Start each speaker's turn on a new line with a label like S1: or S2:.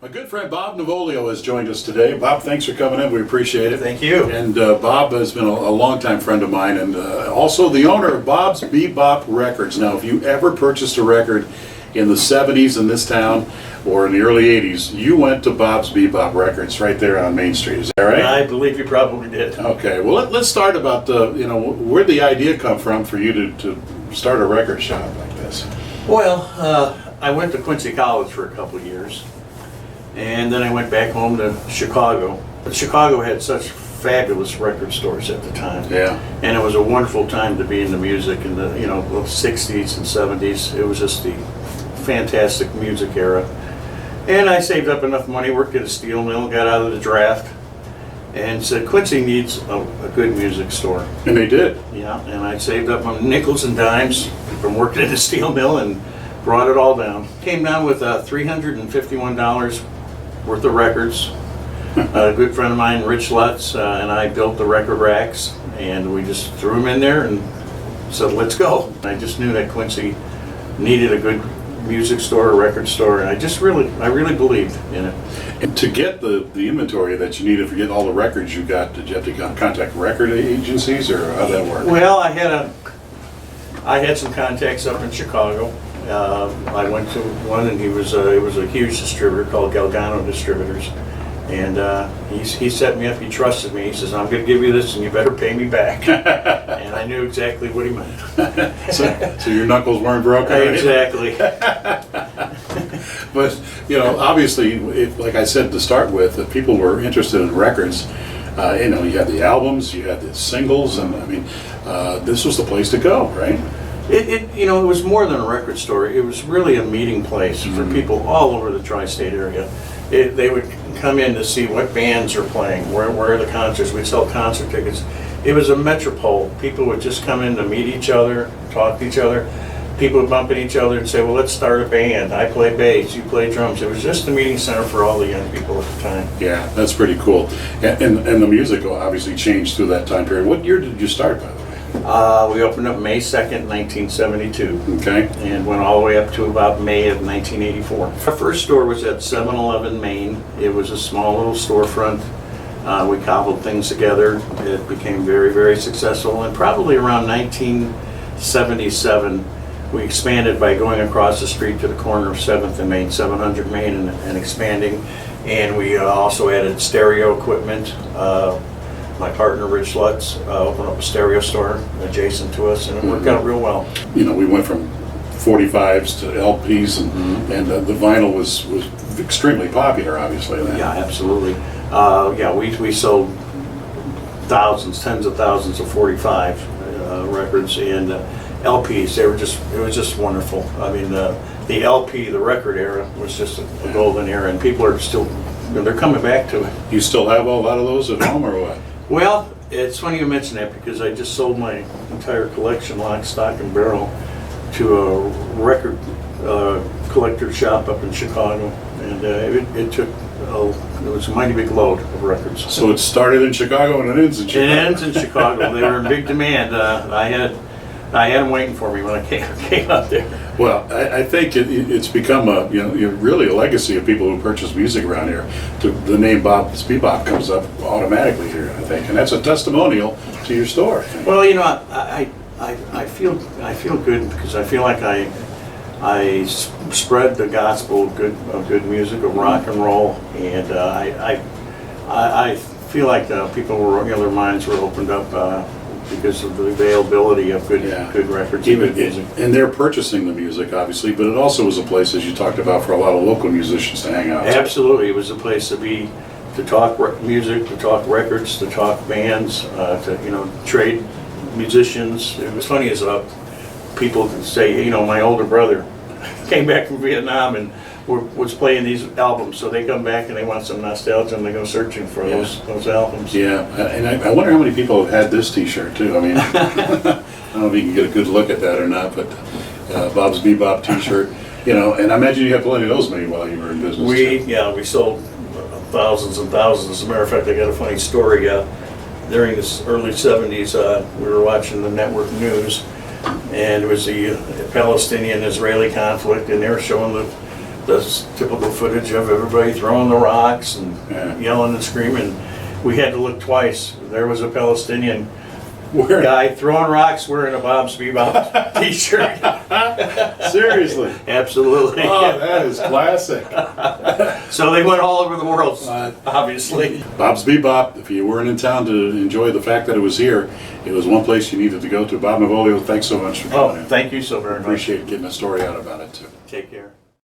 S1: My good friend Bob Navolio has joined us today. Bob, thanks for coming in. We appreciate it.
S2: Thank you.
S1: And Bob has been a longtime friend of mine and also the owner of Bob's Bebop Records. Now, if you ever purchased a record in the 70s in this town or in the early 80s, you went to Bob's Bebop Records right there on Main Street. Is that right?
S2: I believe you probably did.
S1: Okay. Well, let's start about where'd the idea come from for you to start a record shop like this?
S2: Well, I went to Quincy College for a couple of years, and then I went back home to Chicago. But Chicago had such fabulous record stores at the time.
S1: Yeah.
S2: And it was a wonderful time to be in the music in the the 60s and 70s. It was just the fantastic music era. And I saved up enough money, worked at a steel mill, got out of the draft, and said Quincy needs a good music store.
S1: And they did.
S2: Yeah, and I saved up my nickels and dimes from working at a steel mill and brought it all down. Came down with $351 worth of records. A good friend of mine, Rich Lutz, and I built the record racks, and we just threw them in there and said, let's go. I just knew that Quincy needed a good music store, a record store, and I really believed in it.
S1: And to get the inventory that you needed for getting all the records you got, did you have to contact record agencies, or how did that work?
S2: Well, I had some contacts up in Chicago. I went to one, and it was a huge distributor called Galgano Distributors, and he set me up. He trusted me. He says, "I'm going to give you this, and you better pay me back." And I knew exactly what he meant.
S1: so your knuckles weren't broken. Right?
S2: Exactly.
S1: But obviously, like I said to start with, if people were interested in records. You had the albums, you had the singles, and I mean, this was the place to go, right?
S2: It was more than a record store. It was really a meeting place for people all over the tri-state area. They would come in to see what bands are playing, where are the concerts. We'd sell concert tickets. It was a metropole. People would just come in to meet each other, talk to each other. People would bump into each other and say, well, let's start a band. I play bass, you play drums. It was just a meeting center for all the young people at the time.
S1: Yeah, that's pretty cool. And the music obviously changed through that time period. What year did you start, by the way?
S2: We opened up May 2nd, 1972.
S1: Okay.
S2: And went all the way up to about May of 1984. Our first store was at 711 Main. It was a small little storefront. We cobbled things together. It became very, very successful. And probably around 1977, we expanded by going across the street to the corner of 7th and Main, 700 Main, and expanding. And we also added stereo equipment. My partner, Rich Lutz, opened up a stereo store adjacent to us, and it worked out real well.
S1: We went from 45s to LPs, and the vinyl was extremely popular, obviously. Then.
S2: Yeah, absolutely. We sold thousands, tens of thousands of 45 records and LPs. It was just wonderful. I mean, the LP, the record era, was just a golden era, and people are still, they're coming back to it.
S1: You still have a lot of those at home, or what?
S2: Well, it's funny you mention that, because I just sold my entire collection, lock, stock, and barrel, to a record collector shop up in Chicago, and it was a mighty big load of records.
S1: So it started in Chicago and it ends in Chicago.
S2: It ends in Chicago. They were in big demand. I had them waiting for me when I came out there.
S1: Well, I think it's become really a legacy of people who purchase music around here. The name Bob's Bebop comes up automatically here, I think, and that's a testimonial to your store.
S2: Well, I feel good, because I feel like I spread the gospel of good music, of rock and roll, and I feel like people were, their minds were opened up because of the availability of good records and good music.
S1: And they're purchasing the music, obviously, but it also was a place, as you talked about, for a lot of local musicians to hang out.
S2: Absolutely, it was a place to talk music, to talk records, to talk bands, to trade musicians. It was funny as people say, my older brother came back from Vietnam and was playing these albums, so they come back and they want some nostalgia and they go searching for those albums.
S1: Yeah, and I wonder how many people have had this T-shirt too. I mean, I don't know if you can get a good look at that or not, but Bob's Bebop T-shirt, and I imagine you had plenty of those made while you were in business.
S2: We sold thousands and thousands. As a matter of fact, I got a funny story. During the early 70s, we were watching the network news, and it was the Palestinian-Israeli conflict, and they were showing That's typical footage of everybody throwing the rocks and
S1: Yeah.
S2: yelling and screaming. We had to look twice. There was a Palestinian
S1: Where?
S2: guy throwing rocks wearing a Bob's Bebop t-shirt.
S1: Seriously.
S2: Absolutely.
S1: Oh, that is classic.
S2: So they went all over the world, obviously.
S1: Bob's Bebop, if you weren't in town to enjoy the fact that it was here, it was one place you needed to go to. Bob Navolio, thanks so much for coming
S2: Oh,
S1: in.
S2: thank you so very much.
S1: Appreciate getting a story out about it too.
S2: Take care.